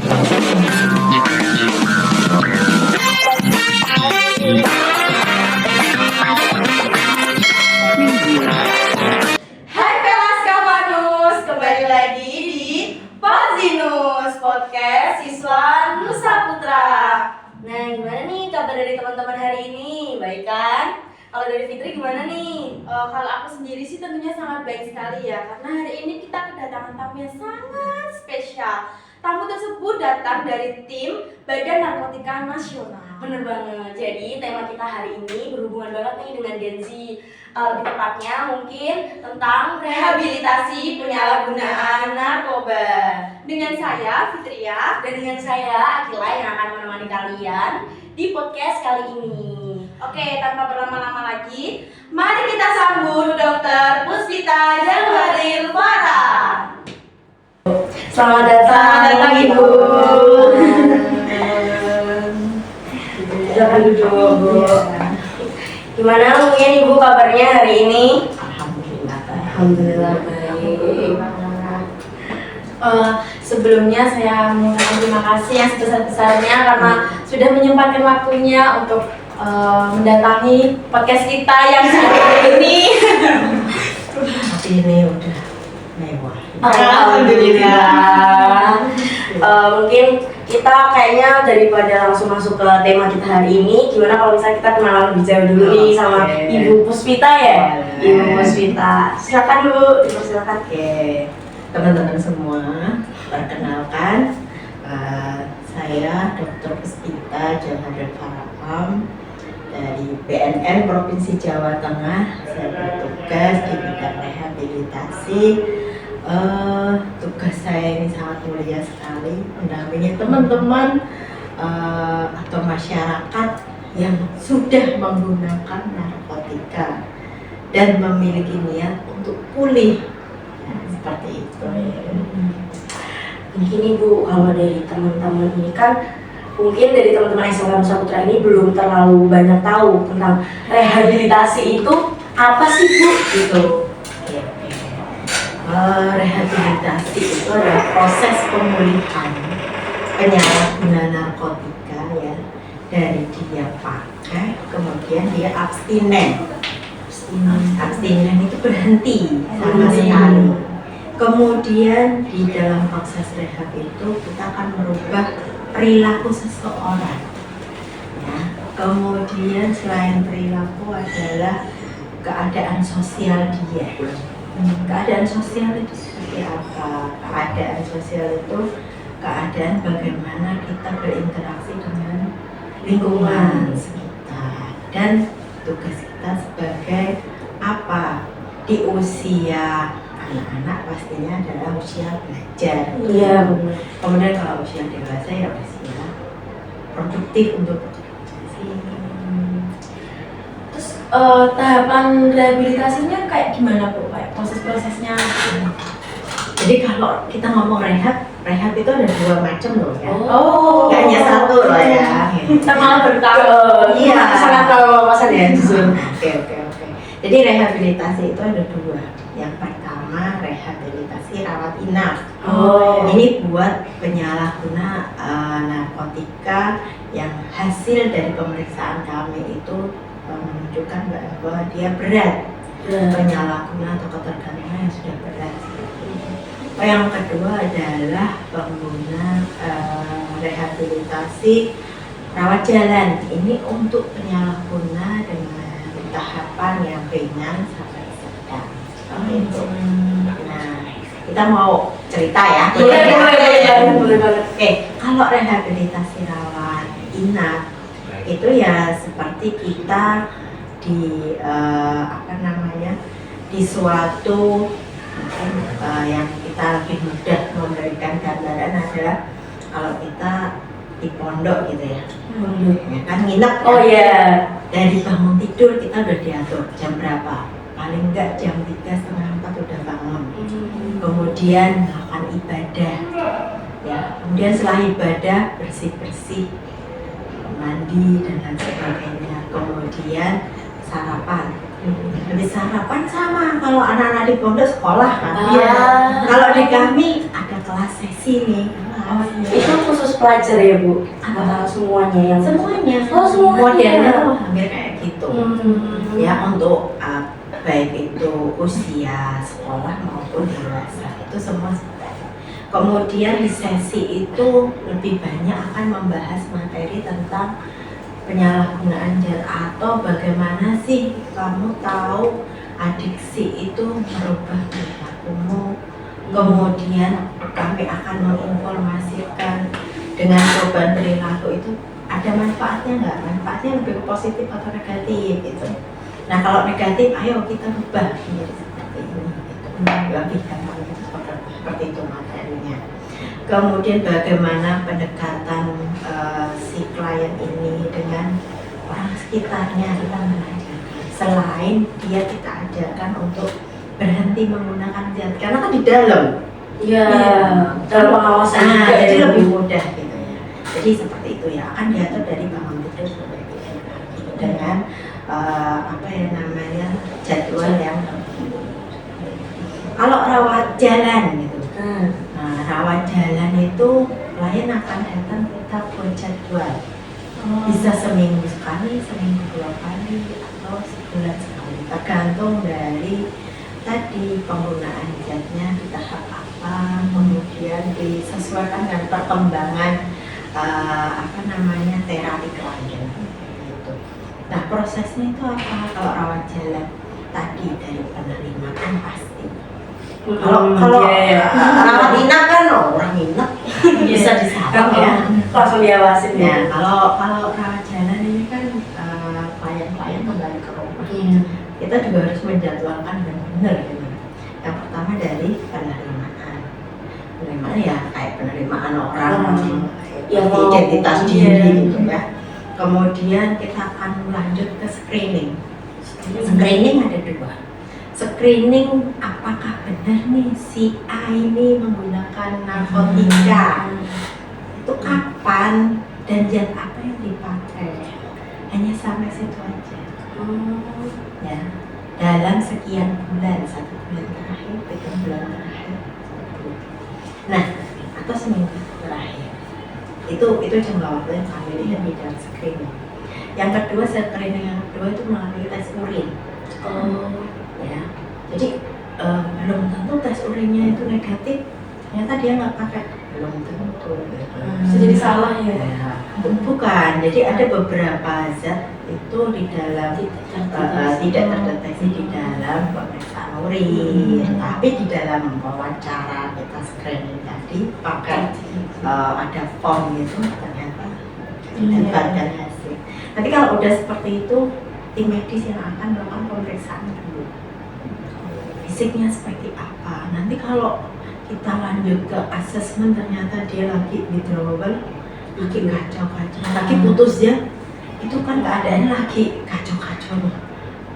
Hai Velas Kavanus, kembali lagi di Pazinus Podcast Siswa Nusa Putra. Nah, gimana nih kabar dari teman-teman hari ini? Baik kan? Kalau dari Fitri gimana nih? Kalau aku sendiri sih tentunya sangat baik sekali ya, karena hari ini kita kedatangan tamu yang sangat spesial. Tamu tersebut datang dari tim Badan Narkotika Nasional. Bener banget. Jadi tema kita hari ini berhubungan banget nih dengan Gen Z. Lebih tepatnya mungkin tentang rehabilitasi penyalahgunaan narkoba. Dengan saya Fitria dan dengan saya Akila yang akan menemani kalian di podcast kali ini. Oke, tanpa berlama-lama lagi, mari kita sambut Dr. Puspita Januari Farah. Selamat datang Ibu. Silakan duduk. Gimana mungkin Ibu kabarnya hari ini? Alhamdulillah baik. Sebelumnya saya mengucapkan terima kasih yang sebesar-besarnya karena sudah menyempatkan waktunya untuk mendatangi podcast kita yang satu ini. Tapi ini udah mewah. Alhamdulillah. Mungkin kita kayaknya daripada langsung masuk ke tema kita hari ini, gimana kalau misalnya kita kenalan lebih jauh dulu nih sama Ibu Puspita ya? Ibu Puspita, silakan dulu, dipersilakan. Oke, teman-teman semua, perkenalkan saya Dr. Puspita Januari Farah dari BNN Provinsi Jawa Tengah. Saya bertugas di bidang rehabilitasi. Tugas saya ini sangat mulia sekali, mendampingi teman-teman atau masyarakat yang sudah menggunakan narkotika dan memiliki niat untuk pulih, seperti itu. Mungkin Ibu, kalau dari teman-teman ini kan mungkin dari teman-teman SMK Nusa Putra ini belum terlalu banyak tahu tentang rehabilitasi itu apa sih Bu? Gitu. Rehabilitasi itu adalah proses pemulihan penyalahguna narkotika ya, dari dia pakai kemudian dia abstinen. Abstinen itu berhenti sama sekali. Kemudian di dalam proses rehab itu kita akan merubah perilaku seseorang. Ya. Kemudian selain perilaku adalah keadaan sosial dia. Keadaan sosial itu seperti apa? Keadaan sosial itu keadaan bagaimana kita berinteraksi dengan lingkungan sekitar, dan tugas kita sebagai apa di usia anak-anak pastinya adalah usia belajar. Iya benar. Kemudian kalau usia dewasa ya usia produktif untuk tahapan rehabilitasinya kayak gimana Bu? Kayak proses-prosesnya? Jadi kalau kita ngomong rehab itu ada dua macam loh ya. Oh, Gak hanya satu loh ya. Kita malah bertahu. Iya. Sangat tahu wawasan ya. Oke. Jadi rehabilitasi itu ada dua. Yang pertama rehabilitasi rawat inap. Ini buat penyalahguna narkotika yang hasil dari pemeriksaan kami itu menunjukkan bahwa dia berat, penyalahguna atau ketergantungan yang sudah berat. Yang kedua adalah pengguna rehabilitasi rawat jalan. Ini untuk penyalahguna dengan tahapan yang ringan sampai sedang. Nah, kita mau cerita ya. Boleh banget. Oke, kalau rehabilitasi rawat inap itu ya seperti kita di di suatu mungkin yang kita lebih mudah memberikan gambaran adalah kalau kita di pondok gitu ya, ya kan nginep kan? Oh iya. Dari bangun tidur kita udah diatur jam berapa, paling enggak jam 3:30 udah bangun, kemudian melakukan ibadah ya, kemudian setelah ibadah bersih-bersih, mandi dan lain sebagainya, kemudian sarapan. Habis sarapan sama kalau anak-anak di pondok sekolah kan. Kalau di kami ada kelas sesi nih. Itu khusus harus pelajar ya Bu? Atau semuanya yang Semuanya. Oh, semuanya. Modelnya tuh hampir kayak gitu. Ya, untuk baik itu usia sekolah maupun dewasa itu semua seperti. Kemudian di sesi itu lebih banyak akan membahas materi tentang penyalahgunaan zat atau bagaimana sih kamu tahu adiksi itu merubah perilakumu. Kemudian kami akan menginformasikan dengan perubahan perilaku itu ada manfaatnya nggak? Manfaatnya lebih positif atau negatif gitu. Nah kalau negatif, ayo kita rubah menjadi seperti ini. Gitu. Lebih gampang itu seperti itu materinya. Kemudian bagaimana pendekatan si klien ini dengan orang sekitarnya kita mengajarkan. Selain dia kita ajarkan untuk berhenti menggunakan zat, karena kan di dalam. Iya, dalam pengawasan Nah, juga jadi ya, Bu. lebih mudah gitu ya. Jadi seperti itu ya, akan diatur dari bangun tidur sampai tidur pagi dengan apa ya namanya jadwal yang kalau rawat jalan gitu. Nah, rawat jalan itu klien akan datang kita buat jadwal. Bisa seminggu sekali, seminggu 2 kali, atau sebulan sekali. Tergantung dari tadi penggunaan zatnya di tahap apa, kemudian disesuaikan dengan perkembangan apa namanya terapi klien. Gitu. Nah prosesnya itu apa? Kalau rawat jalan tadi dari penerimaan pasti. Kalau rawat inap kan orang inap bisa disarang ya, Langsung diawasin ya. ya. Kalau rawat jalan ini kan klien-klien kembali ke rumah. Kita juga harus menjadwalkan dengan benar gitu. Yang pertama dari penerimaan ya kayak penerimaan orang yang mau identitas diri gitu ya. Kemudian kita akan lanjut ke screening. Screening ada 2. Screening apakah benar nih si A ini menggunakan narkotika, itu kapan dan zat apa yang dipakai, hanya sampai situ aja. Ya, dalam sekian bulan, 1 bulan terakhir, 3 bulan terakhir. Nah, atau seminggu terakhir. Itu jangka waktu yang kami lihat di dalam screening. Yang kedua, screening yang kedua itu melalui tes urin. Ya, jadi belum tentu tes urinnya itu negatif. Ternyata dia nggak pakai, belum tentu. Bisa jadi salah ya. Bukan. Jadi ada beberapa zat itu di dalam tidak terdeteksi di dalam pemeriksaan urin, tapi di dalam wawancara kita screening tadi pakai ada form itu ternyata didapatkan hasil. Nanti kalau udah seperti itu, tim medis yang akan melakukan pemeriksaan dulu. Fisiknya seperti apa? Nanti kalau kita lanjut ke asesmen ternyata dia lagi withdrawal, lagi kacau-kacau, lagi putus ya. Itu kan keadaannya lagi kacau-kacau,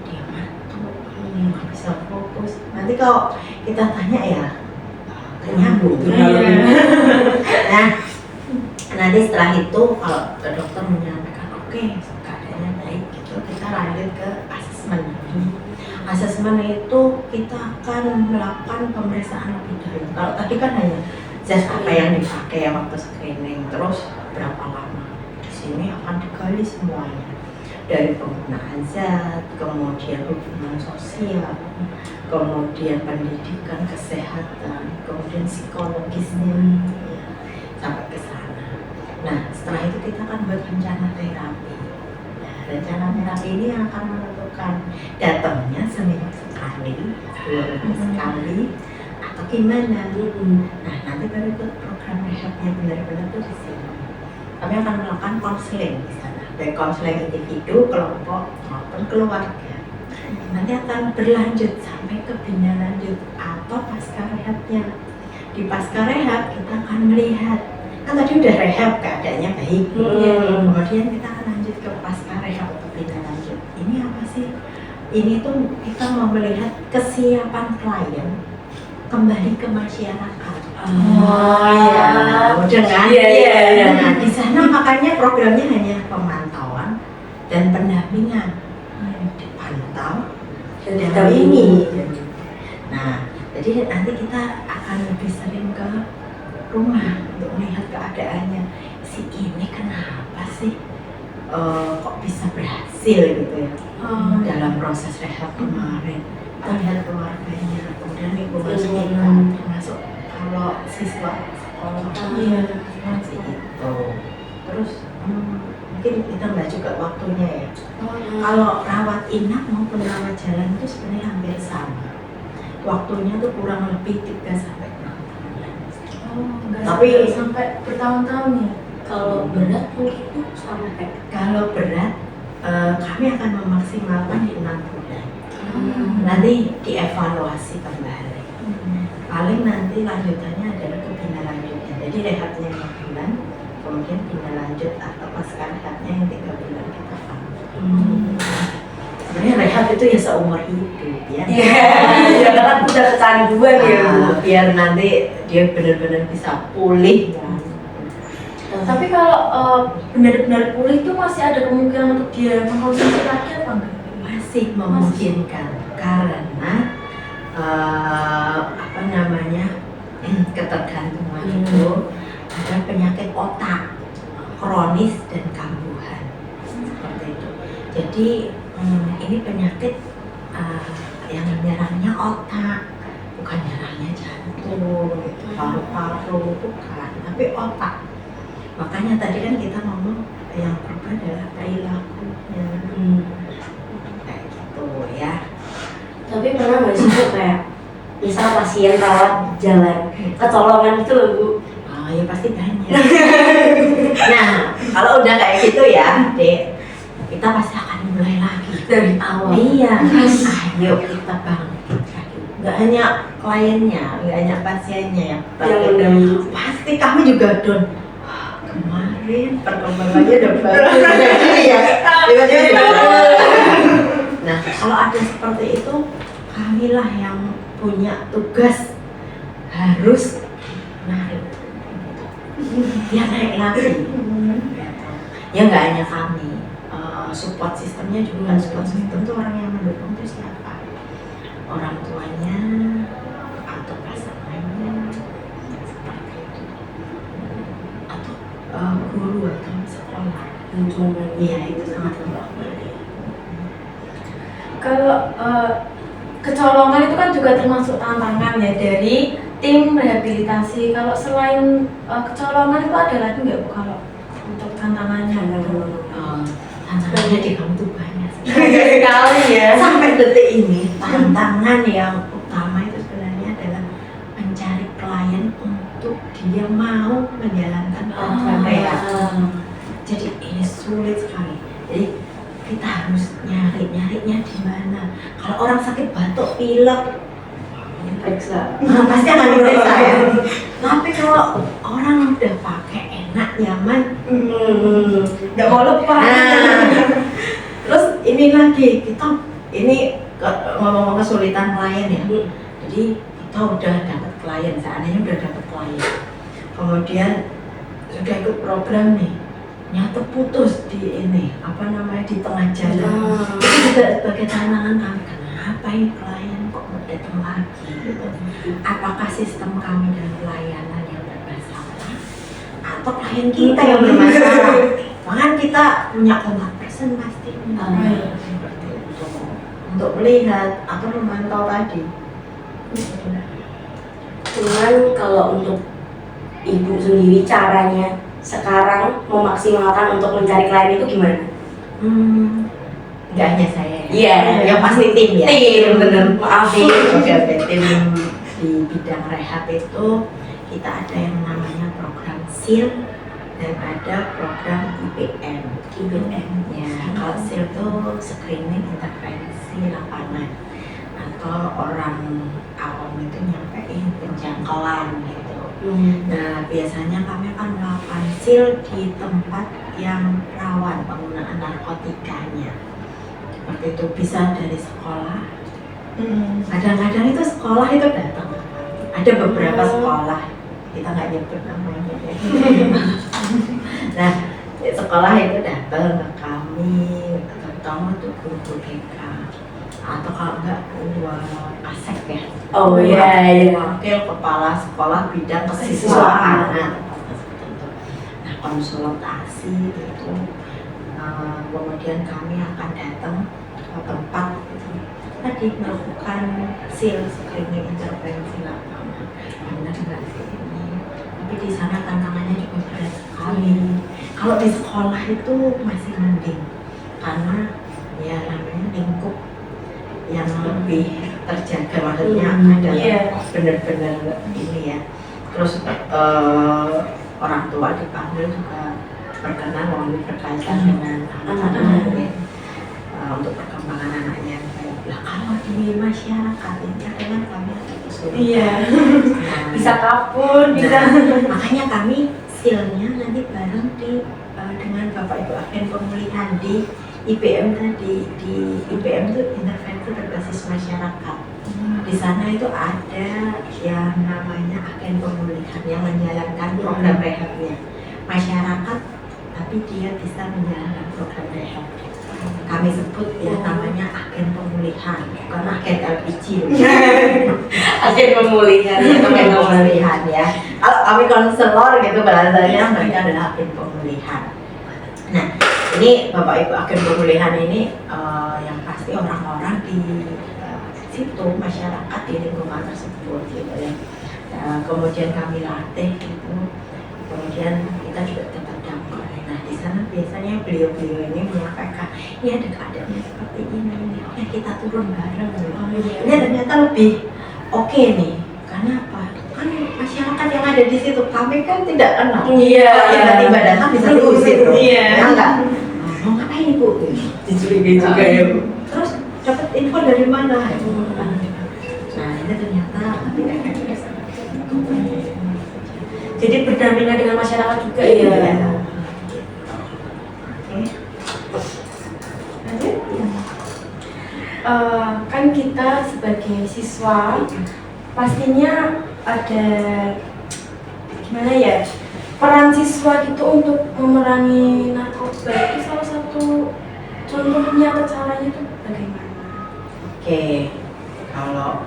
dia ngantuk, nggak bisa fokus. Nanti kalau kita tanya ya nyambung. Nah, nanti setelah itu kalau ke dokter menyampaikan oke, keadaannya baik gitu, kita lanjut ke asesmen. Asesmen itu kita akan melakukan pemeriksaan lebih dalam. Kalau tadi kan hanya zat apa yang dipakai waktu screening, terus berapa lama. Ini akan digali semuanya dari penggunaan zat, kemudian hubungan sosial, kemudian pendidikan, kesehatan, kemudian psikologisnya sampai ke sana. Nah setelah itu kita akan buat rencana terapi. Nah, rencana terapi ini akan menentukan datangnya seminggu sekali, 2 minggu sekali, atau gimana. Nah nanti baru ikut program rehabnya benar-benar tuh di sini. Kami akan melakukan konseling di sana, baik konseling individu, kelompok, maupun keluarga. Nanti akan berlanjut sampai ke bina lanjut atau pasca rehabnya. Di pasca rehab kita akan melihat, kan tadi udah rehab keadaannya baik, kemudian kita akan lanjut ke pasca rehab atau bina lanjut. Ini apa sih? Ini tuh kita mau melihat kesiapan klien kembali ke masyarakat. Iya. Nah, di sana makanya programnya hanya pemantauan dan pendampingan. Dipantau dan didampingi. Nah, jadi nanti kita akan lebih sering ke rumah untuk melihat keadaannya. si ini kenapa sih kok bisa berhasil gitu ya dalam proses rehab kemarin. Kita lihat keluarganya, kemudian lingkungan sekitar, termasuk kalau siswa sekolah seperti itu. Terus mungkin ditambah juga waktunya ya. Kalau rawat inap maupun rawat jalan itu sebenarnya hampir sama. Waktunya tuh kurang lebih 3 sampai 6 bulan. Tapi sampai bertahun-tahun ya. Kalau berat mungkin sampai. Kalau berat kami akan memaksimalkan di 6 bulan. Nanti dievaluasi kembali. Paling nanti lanjutannya adalah ke bina lanjutnya. Jadi rehabnya 5 bulan, kemudian bina lanjut atau pasca rehabnya yang 3 bulan kita panggil. Sebenarnya rehab itu ya seumur hidup ya. Iya, karena udah kecanduan ya. Biar nanti dia benar-benar bisa pulih. Tapi kalau benar-benar pulih itu masih ada kemungkinan untuk dia mengkonsumsi lagi apa enggak? Masih memungkinkan karena apa namanya ketergantungan itu ada penyakit otak kronis dan kambuhan seperti itu. Jadi ini penyakit yang menyerangnya otak, bukan menyerangnya jantung, gitu, paru-paru bukan, tapi otak. Makanya tadi kan kita ngomong yang berubah adalah perilakunya, kayak gitu ya. Tapi pernah nggak sih Bu kayak misal pasien rawat jalan kecolongan gitu loh Bu? Oh ya pasti banyak. Nah kalau udah kayak gitu ya, Dek, kita pasti akan mulai lagi Dari awal. Iya, ayo kita bangkit lagi. Nggak hanya kliennya, nggak hanya pasiennya yang mendampingi. pasti kami juga down. Kemarin perkembangannya udah bagus ya. Tiba-tiba nah kalau ada seperti itu, kamilah yang punya tugas harus narik ya, naik lagi. Ya nggak hanya kami, support sistemnya juga. Support system itu orang yang mendukung itu siapa? Orang tuanya atau pasangannya seperti itu, atau guru atau sekolah. Iya itu sangat membantu. Kalau kecolongan itu kan juga termasuk tantangan ya dari tim rehabilitasi. Kalau selain kecolongan itu ada lagi nggak Bu kalau untuk tantangannya? Tantangannya di kamu tuh banyak Sekali ya. sampai detik ini. Tantangan yang utama itu sebenarnya adalah mencari klien untuk dia mau menjalankan program rehab. Jadi ini sulit sekali. Jadi kita harus nyarinya di mana. Kalau orang sakit batuk, pilek, Periksa. pasti akan diperiksa ya. Tapi kalau orang udah pakai enak, nyaman, Nggak mau lepas. Terus ini lagi ngomong kesulitan klien ya. Jadi kita udah dapat klien, seandainya udah dapat klien, kemudian sudah ikut program nih, nyata putus di di tengah jalan. Itu juga sebagai tantangan kami. Kenapa ini klien kok mau datang lagi? Gitu. Apakah sistem kami dan pelayanan yang bermasalah atau klien kita yang bermasalah? Makanya kita punya kontak person pasti seperti itu untuk melihat atau memantau tadi. Cuman kalau untuk ibu sendiri caranya sekarang memaksimalkan untuk mencari klien itu gimana? Nggak hanya saya ya. Iya, yang pasti tim ya. Tim, bener. Maaf nih. Oke, tim di bidang rehab itu kita ada yang namanya program SIL dan ada program IPM. Ya, kalau SIL itu screening intervensi lapangan atau orang awam itu nyampein penjangkauan gitu. Nah, biasanya kami akan melakukan SIL di tempat yang rawan penggunaan narkotikanya. Seperti itu, bisa dari sekolah. Kadang-kadang itu sekolah itu datang. Ada beberapa sekolah, kita nggak nyebut namanya. Nah, sekolah itu datang ke kami, terutama tuh guru BK atau kalau enggak ketua ASEK ya. Oh iya. Wakil kepala sekolah bidang kesiswaan. Nah, konsultasi gitu. Kemudian kami akan datang ke tempat gitu. Tadi melakukan screening intervensi lapangan. Benar nggak sih ini? Tapi di sana tantangannya juga berat sekali. Kalau di sekolah itu masih mending karena ya namanya lingkup yang lebih terjaga, maksudnya adalah benar-benar ini ya. Terus orang tua dipanggil juga berkenan bahwa berkaitan dengan anak-anak ya, untuk perkembangan anaknya. Lah kalau di masyarakat ini kadang kami kesulitan. Iya. Bisa kabur, bisa. Makanya kami silnya nanti bareng dengan Bapak Ibu agen pemulihan di IPM tadi. Di IPM itu intervensi berbasis masyarakat. Di sana itu ada yang namanya agen pemulihan yang menjalankan program rehabnya masyarakat, tapi dia bisa menjalankan program rehab. Kami sebut ya namanya agen pemulihan, bukan agen LPG. Agen pemulihan. Agen pemulihan ya. Kalau kami konselor gitu bahasanya, mereka adalah agen pemulihan. Nah, ini Bapak Ibu agen pemulihan ini yang pasti orang-orang di situ, masyarakat di lingkungan tersebut gitu ya. Kemudian kami latih gitu. Kemudian kita juga tetap dampur. Nah, di sana biasanya beliau-beliau ini menyampaikan, ya ada keadaannya seperti ini. Oke, kita turun bareng. Ini ternyata lebih oke nih. Karena apa? Kan masyarakat yang ada di situ kami kan tidak kenal. Iya. Kalau tiba-tiba datang bisa diusir. Iya. Ya enggak? Mau ngapain Bu? Dicurigai juga ya Bu. Terus dapat info dari mana? Nah, ini ternyata Jadi berdampingan dengan masyarakat juga iya. ya. Kan kita sebagai siswa pastinya ada gimana ya, peran siswa gitu untuk memerangi narkoba itu salah satu contohnya atau caranya itu bagaimana? Oke, kalau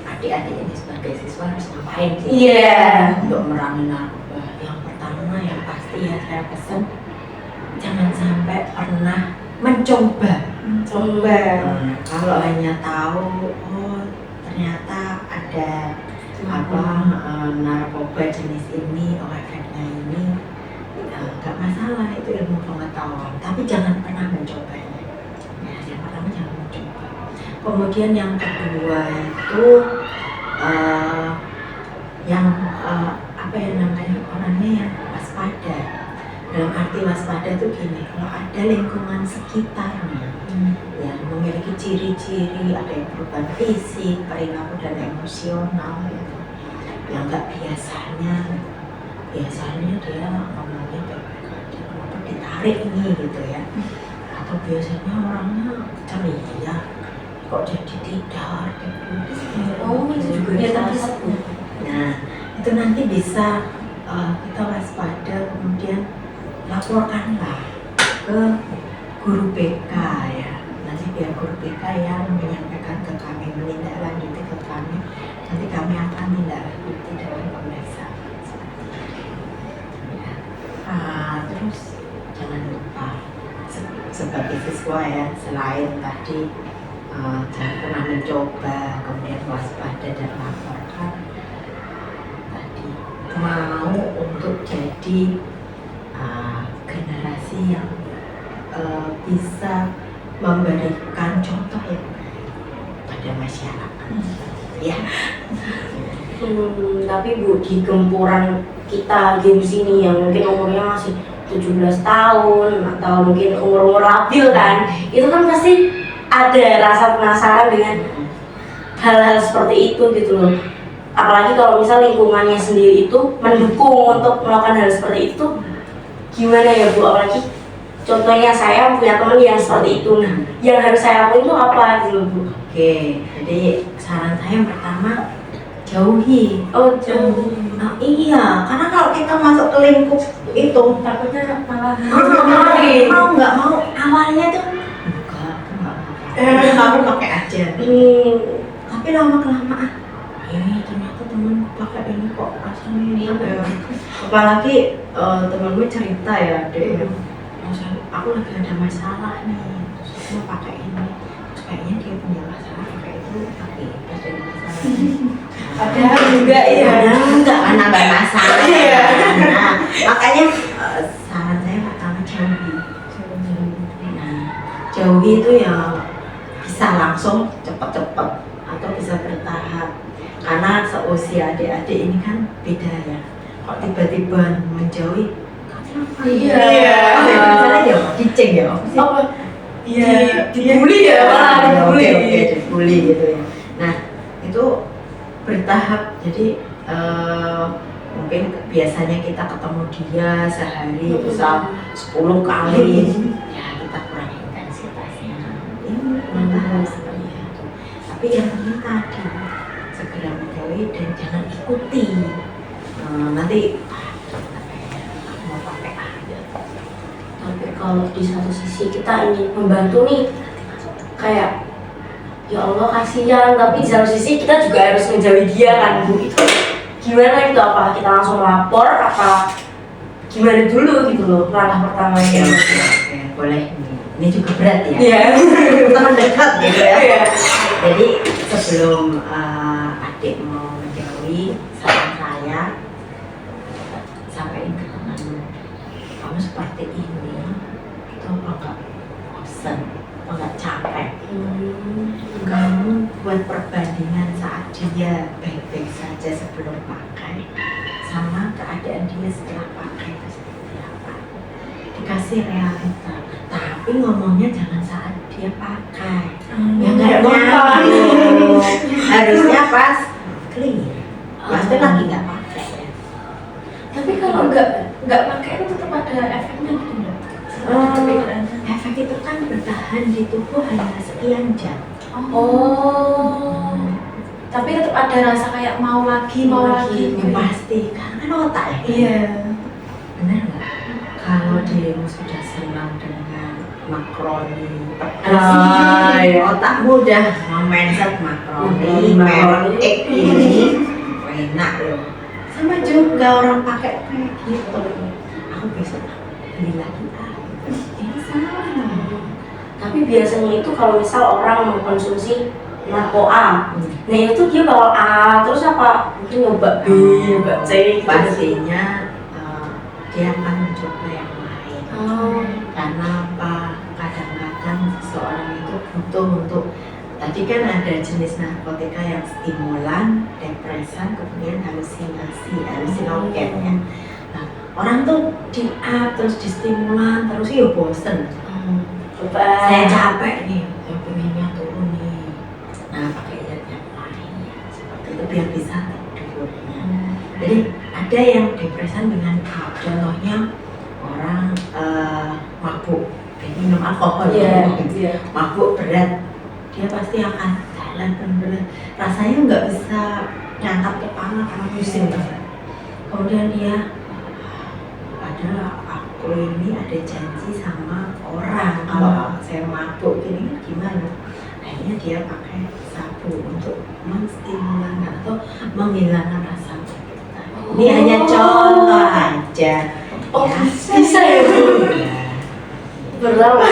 adik-adik ini sebagai siswa harus ngapain sih? Iya. Untuk memerangi narkoba, yang pertama yang pasti ya saya pesan jangan sampai pernah mencoba. Kalau hanya tahu, oh ternyata ada narkoba jenis ini, oh efeknya ini, nggak masalah, itu ilmu pengetahuan. Tapi jangan pernah mencobanya. Ya, yang pertama jangan mencoba. Kemudian yang kedua itu apa ya namanya, orangnya yang waspada. Dalam arti waspada itu gini, kalau ada lingkungan sekitarnya yang memiliki ciri-ciri, ada yang perubahan fisik, perilaku dan emosional gitu, yang nggak biasanya dia ngomongnya baik-baik aja, kenapa ditarik nih gitu ya, atau biasanya orangnya ceria kok jadi tidak Itu juga dia tersebut. Nah, itu nanti bisa kita waspada, kemudian laporkanlah ke guru BK ya. Nanti biar guru BK yang menyampaikan ke kami, menindaklanjuti ke kami. Nanti kami akan tindaklanjuti dalam pemeriksaan. Ya. Terus jangan lupa sebagai siswa ya, selain tadi jangan pernah mencoba, kemudian waspada dan laporkan, tadi mau untuk jadi generasi yang bisa memberikan contoh yang pada masyarakat. Ya. Tapi Bu, di gempuran kita game sini yang mungkin umurnya masih 17 tahun atau mungkin umur-umur labil kan, itu kan pasti ada rasa penasaran dengan hal-hal seperti itu gitu loh. Apalagi kalau misal lingkungannya sendiri itu mendukung untuk melakukan hal seperti itu, gimana ya Bu? Apalagi contohnya saya punya teman yang seperti itu. Nah, yang harus saya lakuin itu apa gitu loh Bu? Oke, jadi saran saya yang pertama, jauhi. Oh, jauh. Nah, iya, karena kalau kita masuk ke lingkup itu Takutnya malah mau nggak mau awalnya tuh enggak kamu pakai aja. Tapi lama kelamaan, ternyata temanku pakai ini kok rasanya enak ya. Apalagi temanmu cerita ya, dek, aku lagi ada masalah nih, terus aku mau pakai ini, terus kayaknya dia punya masalah pakai itu, tapi pas ada masalah. Padahal juga ya. Padahal enggak kan nambah masalah. Iya. Nah, makanya saran saya pertama jauhi. Nah, jauhi itu yang bisa langsung cepet-cepet atau bisa bertahap. Karena seusia adik-adik ini kan beda ya. Kok tiba-tiba menjauhi? Kenapa? Iya. Misalnya ya diceng ya. Apa? Iya, Dibully ya, Oke, dibully gitu ya. Nah, itu bertahap. Jadi mungkin biasanya kita ketemu dia sehari bisa 10 kali. Ya, kita kurang intensitasnya. Ini bertahap seperti itu. Tapi yang penting tadi segera menjauhi dan jangan ikuti. Nanti aku mau pakai aja. Tapi kalau di satu sisi kita ingin membantu nih, kayak ya Allah kasihan, tapi di satu sisi kita juga harus menjauhi dia kan Bu. Itu gimana itu, apa kita langsung lapor apa gimana dulu gitu loh langkah pertamanya? Oke, boleh. Ini juga berat ya. Iya. Teman dekat gitu ya. Iya. Jadi sebelum adik mau menjauhi, saran saya sampaikan ke temanmu, kamu seperti ini, itu apa enggak bosan, apa enggak capek? Kamu buat perbandingan saat dia baik-baik saja sebelum pakai, sama keadaan dia setelah pakai itu seperti apa? Dikasih realita, tapi ngomongnya jangan saat dia pakai. Ya nggak nyambung. Harusnya pas clean. Pasti lagi nggak pakai ya. Tapi kalau nggak pakai itu tetap ada efeknya gitu nggak? Efek itu kan bertahan di tubuh hanya sekian jam. Oh. Tapi tetap ada rasa kayak mau lagi. Ya pasti, karena kan otak ya. Iya. Benar nggak? Kalau dirimu sudah senang dengan makroni, iya. otakmu udah mindset makroni, merek ini enak loh. Sama juga orang pakai kayak gitu. Aku besok beli lagi ini sama. Tapi biasanya itu kalau misal orang mengkonsumsi narko A, nah itu dia bakal A terus apa? Mungkin nyoba B, nyoba C. Pastinya dia akan mencoba yang lain. Karena apa? Kadang-kadang seseorang itu butuh untuk, tadi kan ada jenis narkotika yang stimulan, depresan, kemudian halusinasi, halusinogen ya. Nah, orang tuh di up terus di stimulan terus ya bosen. Coba. Saya capek nih, saya pengennya turun nih. Nah, pakai zat yang lain ya, seperti itu biar bisa tidurnya. Jadi ada yang depresan dengan up, contohnya orang mabuk, minum alkohol, mabuk berat, dia pasti akan jalan berat, rasanya nggak bisa ngangkat kepala karena pusing. Kemudian dia aku ini ada janji sama orang kalau saya mabuk gini gimana, akhirnya dia pakai sabu untuk menstimulan atau menghilangkan rasa sakit. Ini hanya contoh aja. Oh, ya. bisa ya Bu? Berlama.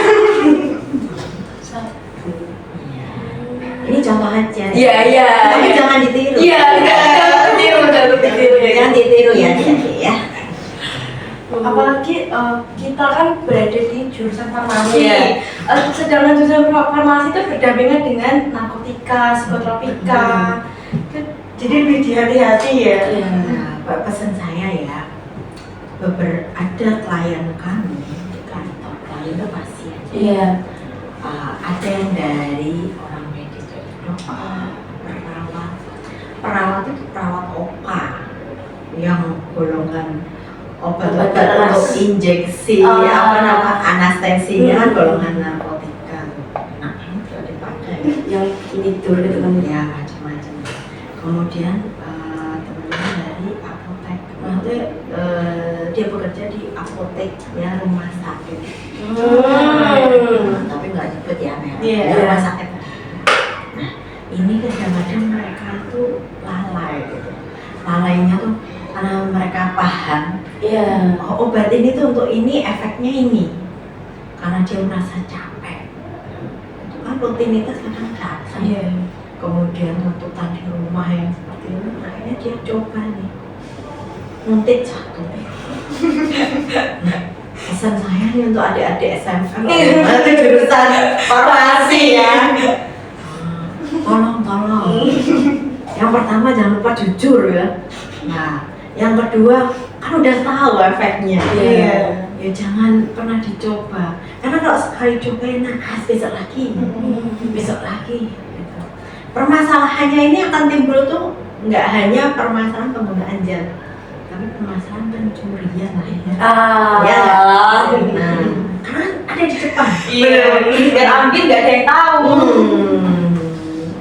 Ini contoh aja. Iya. Tapi jangan ditiru. Iya, jangan ditiru ya. Jangan ditiru ya, adik-adik ya. Apalagi kita kan berada di jurusan farmasi. Iya. Sedangkan jurusan farmasi itu berdampingan dengan narkotika, psikotropika. Jadi lebih hati-hati ya. Nah, pesan saya ya, ada klien kami di kantor, klien itu pasien. Iya. Ada yang dari orang medis, dokter, perawat itu perawat OPA yang golongan obat-obat untuk injeksi, anestesinya kan golongan narkotika. Nah, ini tidak dipakai. Yang tidur gitu kan. Ya, macam-macam. Kemudian teman-teman dari apotek, nanti dia bekerja di apotek ya, rumah sakit. Tapi nggak nyebut ya merek. Iya. Rumah sakit. Nah, ini kadang-kadang mereka tuh lalai gitu. Lalai Oh, obat ini tuh untuk ini, efeknya ini. Karena dia merasa capek. Itu kan rutinitas kadang capek. Iya. Kemudian tuntutan di rumah yang seperti ini, akhirnya dia coba nih. Nguntit satu. Nah, pesan saya nih untuk adik-adik SMP nanti jurusan farmasi ya. Tolong. Yang pertama jangan lupa jujur ya. Nah, yang kedua kan udah tahu efeknya. Iya. Ya jangan pernah dicoba. Karena kalau sekali cobain besok lagi, besok lagi. Gitu. Permasalahannya ini akan timbul tuh nggak hanya permasalahan penggunaan zat, tapi permasalahan pencurian lah ya. Ya. Nah, karena ada di depan. Iya. Biar ambil nggak ada yang tahu.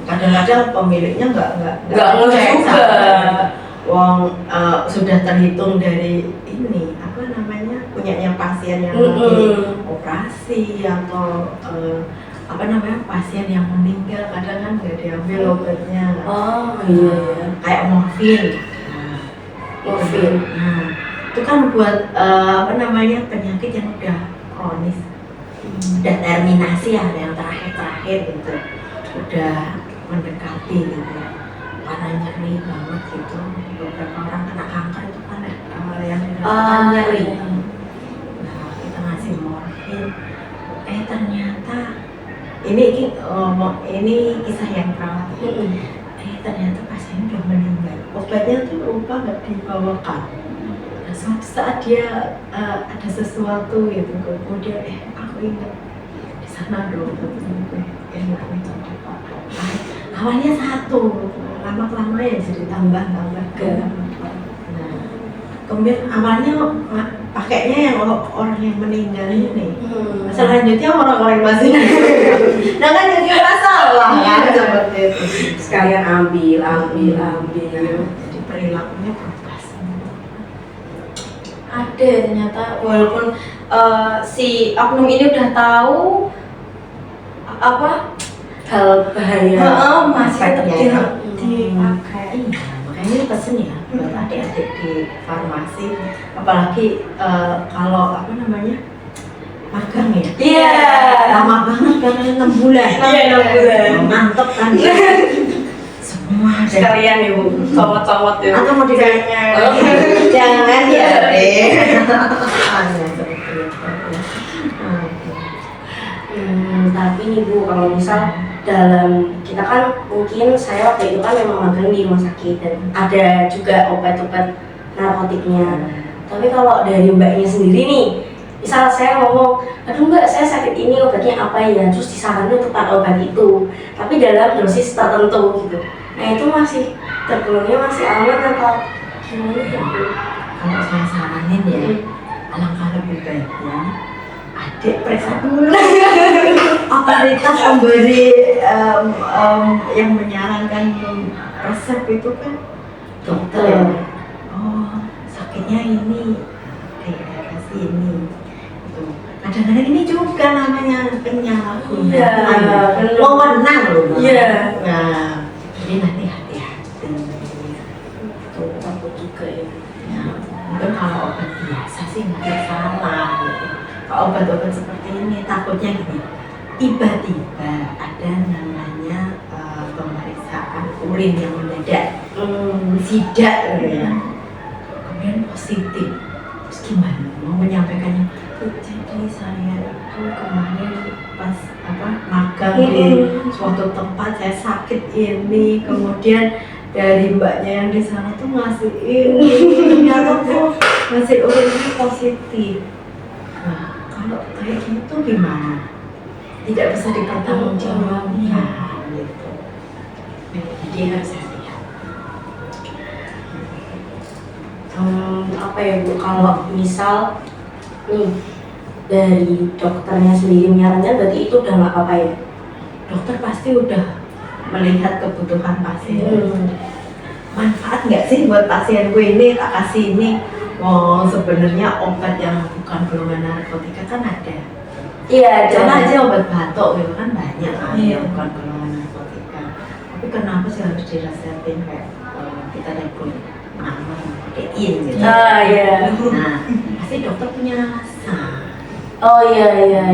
Kadang-kadang pemiliknya nggak ngecek juga. Wong sudah terhitung dari ini apa namanya punyanya pasien yang operasi atau apa namanya pasien yang meninggal, kadang kan nggak diambil obatnya. Oh iya. Kayak morfin. Morfin. Nah, itu kan buat apa namanya penyakit yang udah kronis, udah terminasi ya, yang terakhir gitu, udah mendekati gitu ya, karena nyeri banget gitu. Beberapa orang kena kanker itu kan yang dirasakan nyeri. Nah, kita ngasih morfin, ternyata ini kisah yang perawat. Ternyata pasien udah meninggal. Obatnya tuh lupa nggak dibawakan. Nah, suatu saat dia ada sesuatu gitu, kemudian aku ingat di sana dong, enak nih awalnya satu, lama-lama ya jadi tambah ke. Nah, kemudian awalnya pakainya yang orang yang meninggal ini. Selanjutnya orang-orang masih nah kan jadi masalah kan seperti itu. Sekalian ambil. Jadi perilakunya berubah semua. Ada ternyata, walaupun si oknum ini udah tahu apa Hal bahaya. masih tetap dipakai. Makanya ini pesen ya buat adik-adik di farmasi, apalagi kalau apa namanya magang ya. Iya. Lama banget kan 6 bulan. Iya, 6 bulan. Mantep kan. Semua ada. Sekalian ibu, comot-comot ya. Atau mau ditanya? Jangan ya deh. Seperti itu. Tapi nih bu, kalau misal dalam kita kan mungkin saya waktu itu kan memang magang di rumah sakit dan ada juga obat-obat narkotiknya. Tapi kalau dari mbaknya sendiri nih, misal saya ngomong, aduh mbak saya sakit ini obatnya apa ya, terus disarankan untuk pakai obat itu, tapi dalam dosis tertentu gitu. Nah itu masih tergolongnya masih aman atau gimana ya bu? Kalau saya saranin ya, alangkah lebih baiknya adik periksa dulu. Otoritas pemberi yang menyarankan resep itu kan dokter. Oh, sakitnya ini, kasih ini. Gitu. Kadang-kadang ini juga namanya penyalahgunaan. Iya, Wewenang loh. Iya. Nah, jadi nanti hati-hati. Tuh takut juga ya. Ya, mungkin kalau obat biasa sih nggak ada salah gitu. Kalau obat-obat seperti ini takutnya gini, tiba-tiba ada namanya pemeriksaan urin yang mendadak, sidak gitu ya, kemudian positif, terus gimana mau menyampaikannya? Jadi saya itu kemarin pas magang di suatu tempat saya sakit ini, kemudian dari mbaknya yang di sana tuh ngasih ini, ternyata tuh ngasih urinnya positif. Nah, kalau kayak gitu gimana? Tidak bisa dipertanggungjawabkan gitu. Jadi harus hati-hati. Apa ya bu, kalau misal nih dari dokternya sendiri menyarankan berarti itu udah nggak apa-apa ya? Dokter pasti udah melihat kebutuhan pasien. Manfaat nggak sih buat pasienku ini, tak kasih ini? Oh, sebenarnya obat yang bukan golongan narkotika kan ada. Iya, Contoh aja obat batuk gitu kan banyak kan Iya. yang bukan golongan narkotika. Tapi kenapa sih harus diresepin kayak kita nyebut nama protein gitu? Iya. Nah, pasti dokter punya alasan. Oh iya,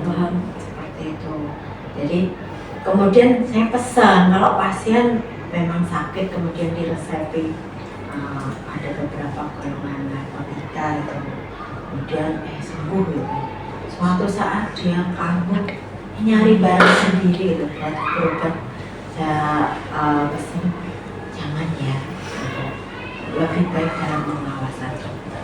paham. Seperti itu. Jadi kemudian saya pesan kalau pasien memang sakit kemudian diresepi ada beberapa golongan narkotika itu, kemudian sembuh gitu. Suatu saat dia kambuh nyari barang sendiri gitu buat berobat. Saya pesan jangan ya, lebih baik dalam pengawasan dokter.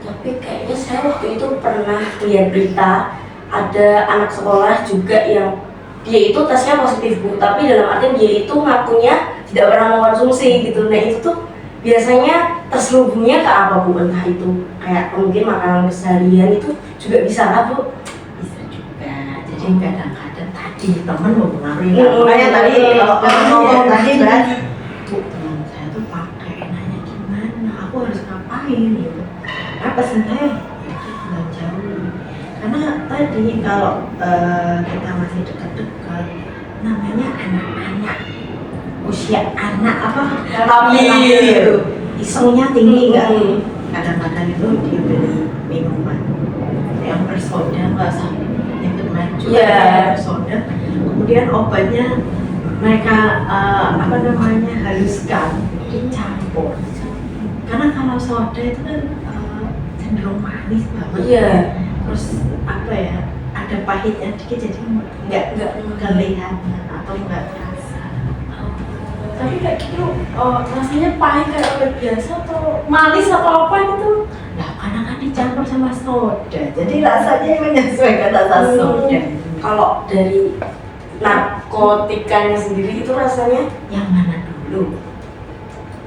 Tapi kayaknya saya waktu itu pernah lihat berita ada anak sekolah juga yang dia itu tesnya positif Bu, tapi dalam artian dia itu ngakunya tidak pernah mengkonsumsi gitu. Nah itu tuh biasanya terselubungnya ke apa Bu? Entah itu kayak mungkin makanan keseharian itu juga bisa lah Bu? Bisa juga. Jadi kadang-kadang tadi teman mempengaruhi. Makanya tadi kalau ngomong tadi Mbak, Bu teman saya tuh pakai nanya gimana, aku harus ngapain gitu. Apa pesan teh? Ya belum jauh. Karena tadi kalau kita masih dekat-dekat, namanya anak-anak, usia anak apa? Labil. Isengnya tinggi kan? Kadang-kadang itu dia beli minuman yang bersoda, nggak usah yang maju, Iya. bersoda. Kemudian obatnya mereka haluskan, dicampur. Karena kalau soda itu kan cenderung manis banget. Iya. Terus ada pahitnya dikit, jadi nggak kelihatan atau nggak terasa. Tapi kayak gitu rasanya pahit kayak obat biasa atau manis atau apa gitu? Nah, karena kan dicampur sama soda, jadi rasanya menyesuaikan rasa soda. Kalau dari narkotikanya sendiri itu rasanya Yang mana dulu?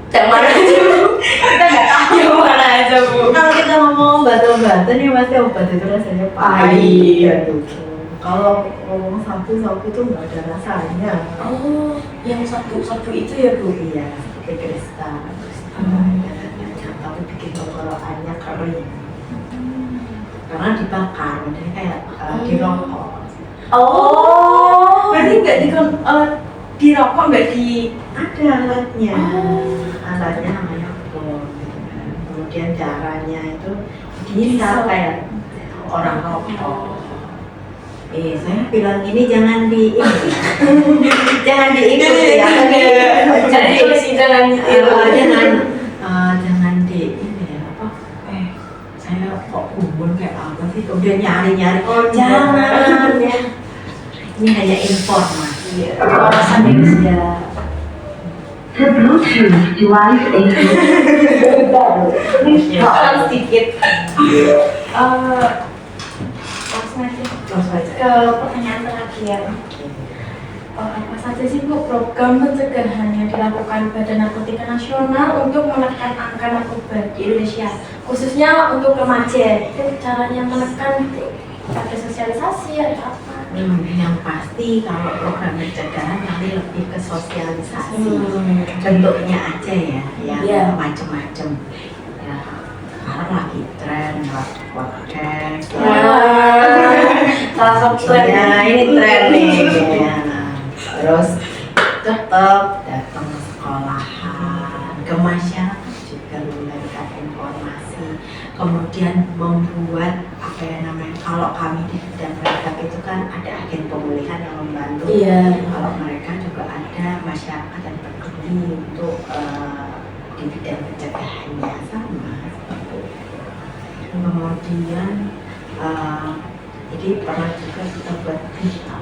yang mana aja Bu? Kita nggak tahu yang mana aja Bu. Kalau kita ngomong obat-obatan nih pasti obat itu rasanya Pahit. pahit. Kalau ngomong sapu itu nggak ada rasanya. Oh, yang sabu itu ya Bu? Iya, seperti kristal. Tapi bikin tenggorokannya kering. Karena dibakar, jadi kayak dirokok. Oh, Berarti nggak dirokok nggak di Ada alatnya. Oh. Alatnya namanya bom. Gitu kan. Kemudian caranya itu bisa kayak orang rokok. Saya bilang ini jangan jangan diikuti ya. jadi sih jangan ditiru. Jangan di ini ya apa? Saya kok gumun kayak apa sih? Kemudian nyari. Oh, Jangan ya. Ini hanya informasi. Wawasan Indonesia. The Bluetooth device is Salah sedikit. Langsung aja ke pertanyaan terakhir. Apa saja sih Bu program pencegahan yang dilakukan Badan Narkotika Nasional untuk menekan angka narkoba di Indonesia, khususnya untuk remaja? Itu caranya menekan itu ada sosialisasi atau apa? Yang pasti kalau program pencegahan nanti lebih ke sosialisasi. Bentuknya aja ya, yang Iya. macam-macam. Ya, sekarang lagi tren podcast. Salah satu tren. Ya, ini tren nih. Ya. Terus tetap datang ke sekolahan, ke masyarakat juga memberikan informasi. Kemudian membuat kalau kami di bidang rehab itu kan ada agen pemulihan yang membantu. Iya. Kalau mereka juga ada masyarakat yang peduli untuk di bidang pencegahannya sama. Kemudian jadi pernah juga kita buat berita.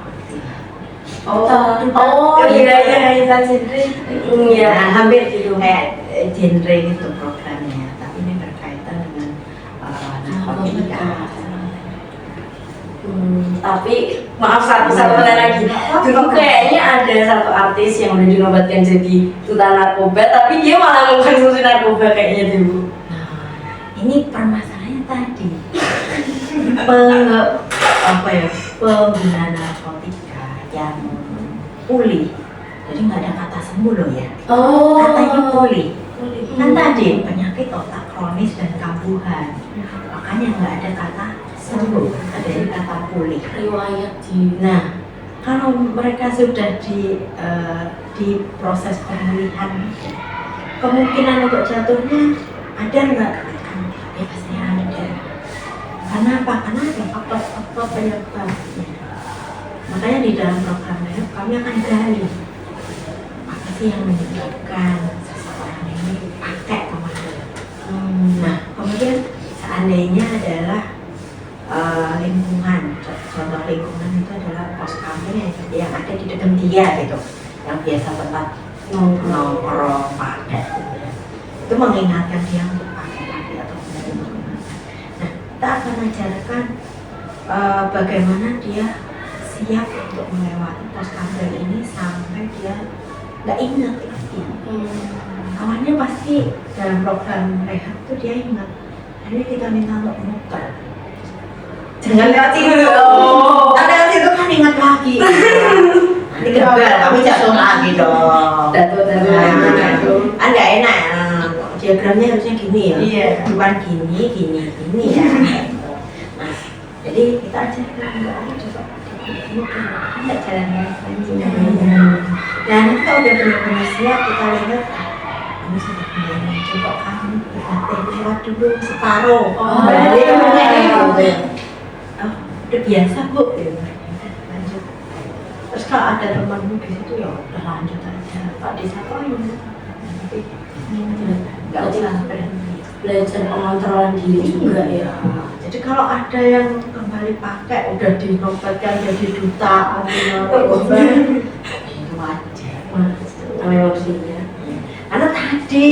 Iya, genre. Iya, Nah, hampir gitu kayak genre itu programnya, tapi ini berkaitan dengan narkotika. Tapi maaf satu lagi. Dulu kayaknya ada satu artis yang udah dinobatkan jadi duta narkoba, tapi dia malah mengkonsumsi narkoba kayaknya deh Bu. Nah, ini permasalahannya tadi pengguna narkotika yang pulih, jadi nggak ada kata sembuh loh ya, katanya pulih. Kan tadi penyakit otak kronis dan kambuhan, makanya nggak ada kata sembuh, ada kata pulih. Riwayat di. Nah, kalau mereka sudah di proses pemulihan, kemungkinan untuk jatuhnya ada nggak? Ya pasti Kenapa? Karena ada faktor-faktor penyebabnya. Makanya di dalam program Rehab kami akan gali apa sih yang menyebabkan seseorang ini pakai kemarin. Nah, kemudian seandainya adalah lingkungan, contoh lingkungan itu adalah pos kami yang ada di dekat dia gitu, yang biasa tempat nongkrong pakai gitu ya. Itu mengingatkan dia untuk pakai lagi atau kembali menggunakan. Nah, kita akan ajarkan bagaimana dia siap untuk melewati pos kamar ini sampai dia nggak ingat lagi. Awalnya pasti dalam program rehab itu dia ingat. Jadi kita minta untuk muter. Jangan lewat situ. Ada lewat situ kan ingat lagi. Nanti kebal, kamu jatuh lagi dong. Datu. Kan nggak enak. Diagramnya harusnya gini ya. Iya. Bukan gini ya. Nah, jadi kita ajarkan enggak coba. Ini kan nggak jalan lagi. Dan kalau udah benar-benar siap kita lihat kamu sudah mulai coba kamu berlatih lewat dulu separuh. Balik udah biasa bu, lanjut. Terus kalau ada temanmu di situ ya udah lanjut aja. Pak disapain, tapi nggak usah berhenti. Belajar pengontrolan diri juga ya. Jadi kalau ada yang kembali pakai udah dinobatkan jadi duta narkoba, itu wajar. Namanya manusia. Karena tadi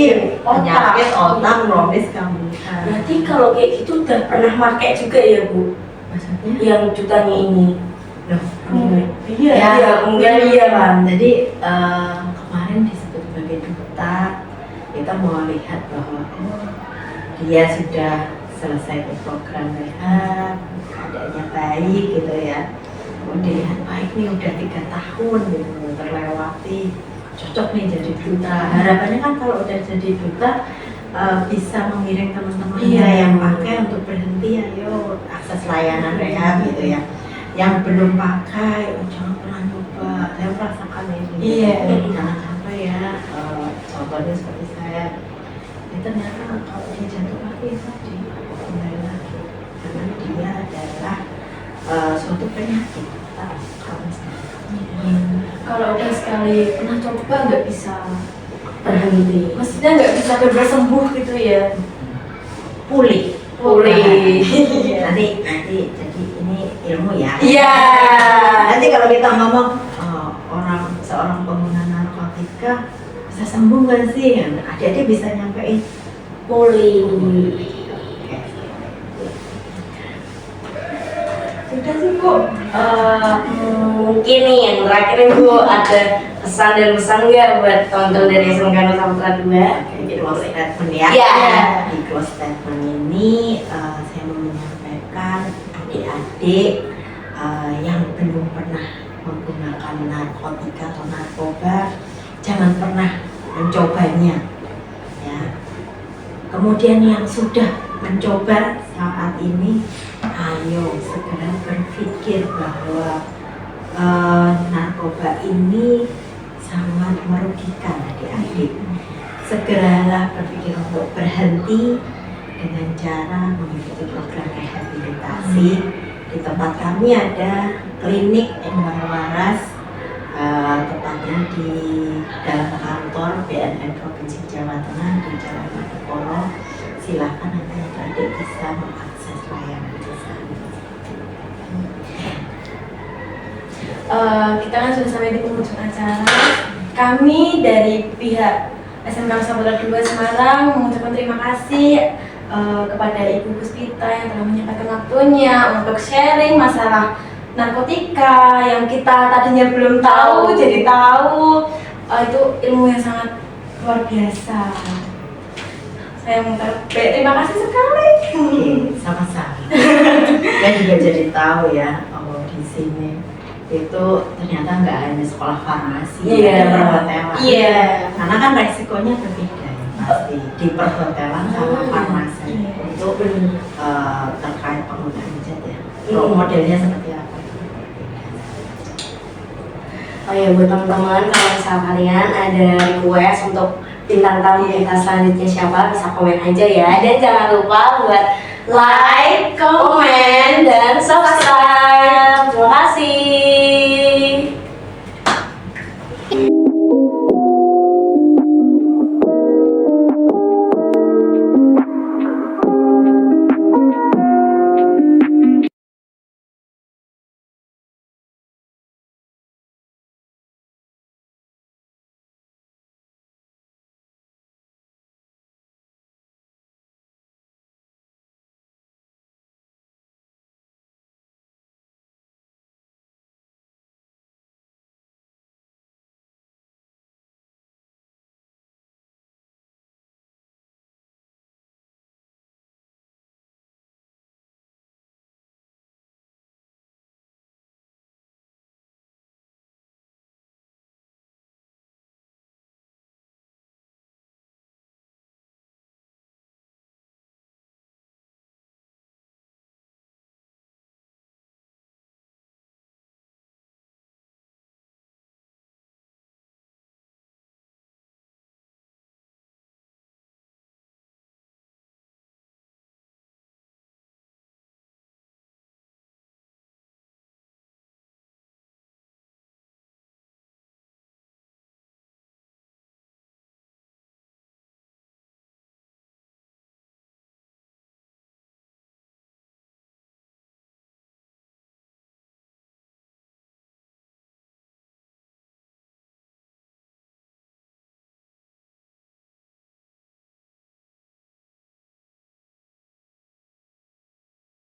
penyakit otak kronis kamu. Berarti kalau kayak gitu udah pernah pakai juga ya Bu? Maksudnya? Yang jutanya ini. Loh, Iya, ya, iya, mungkin iya kan. Jadi kemarin disebut sebagai duta, kita mau lihat bahwa dia sudah selesai program rehab, keadaannya baik gitu ya. Kemudian dilihat baik nih udah 3 tahun gitu terlewati, cocok nih jadi duta. Harapannya kan kalau udah jadi duta bisa mengiring teman-temannya yang pakai untuk berhenti, ayo akses layanan rehab gitu ya. Yang belum pakai, jangan pernah nyoba. Saya merasakan ini. Iya. Jangan sampai ya. Contohnya seperti saya. Ternyata kalau dia jatuh lagi tadi kembali lagi karena dia adalah suatu penyakit kronis. Kalau udah sekali pernah coba nggak bisa Berhenti. maksudnya nggak bisa benar sembuh gitu ya. Pulih. Nanti jadi ini ilmu ya. Iya. Nanti kalau kita ngomong seorang pengguna narkotika bisa sembuh nggak sih? Adik-adik bisa nyampein Pulih. Sudah sih Bu. Mungkin nih yang terakhir nih Bu, ada pesan dan pesan nggak buat teman-teman dari SMK Nusa Putra 2? Di close statement ya. Iya. Di close statement ini saya mau menyampaikan adik-adik yang belum pernah menggunakan narkotika atau narkoba, jangan pernah mencobanya. Ya. Kemudian yang sudah mencoba saat ini, ayo segera berpikir bahwa narkoba ini sangat merugikan adik-adik. Segeralah berpikir untuk berhenti dengan cara mengikuti program rehabilitasi. Di tempat kami ada klinik Enwar Waras, tepatnya di dalam kantor BNN Provinsi Jawa Tengah di Jalan Madukoro. Silakan nanti adik-adik bisa mengakses layanan di sana. Kita kan sudah sampai di penghujung acara. Kami dari pihak SMK Nusa Putra 2 Semarang mengucapkan terima kasih kepada Ibu Puspita yang telah menyempatkan waktunya untuk sharing masalah narkotika yang kita tadinya belum tahu jadi tahu. Itu ilmu yang sangat luar biasa. Saya mengucapkan terima kasih sekali. Sama-sama. Saya juga jadi tahu ya, di sini itu ternyata nggak hanya sekolah farmasi, Iya. perhotelan. Iya. Karena kan resikonya berbeda ya, pasti di perhotelan sama farmasi itu terkait penggunaan zat ya. Modelnya seperti apa? Oh ya, buat teman-teman, kalau misal kalian ada request untuk bintang tamu kita selanjutnya siapa, bisa komen aja ya. Dan jangan lupa buat like, comment, dan subscribe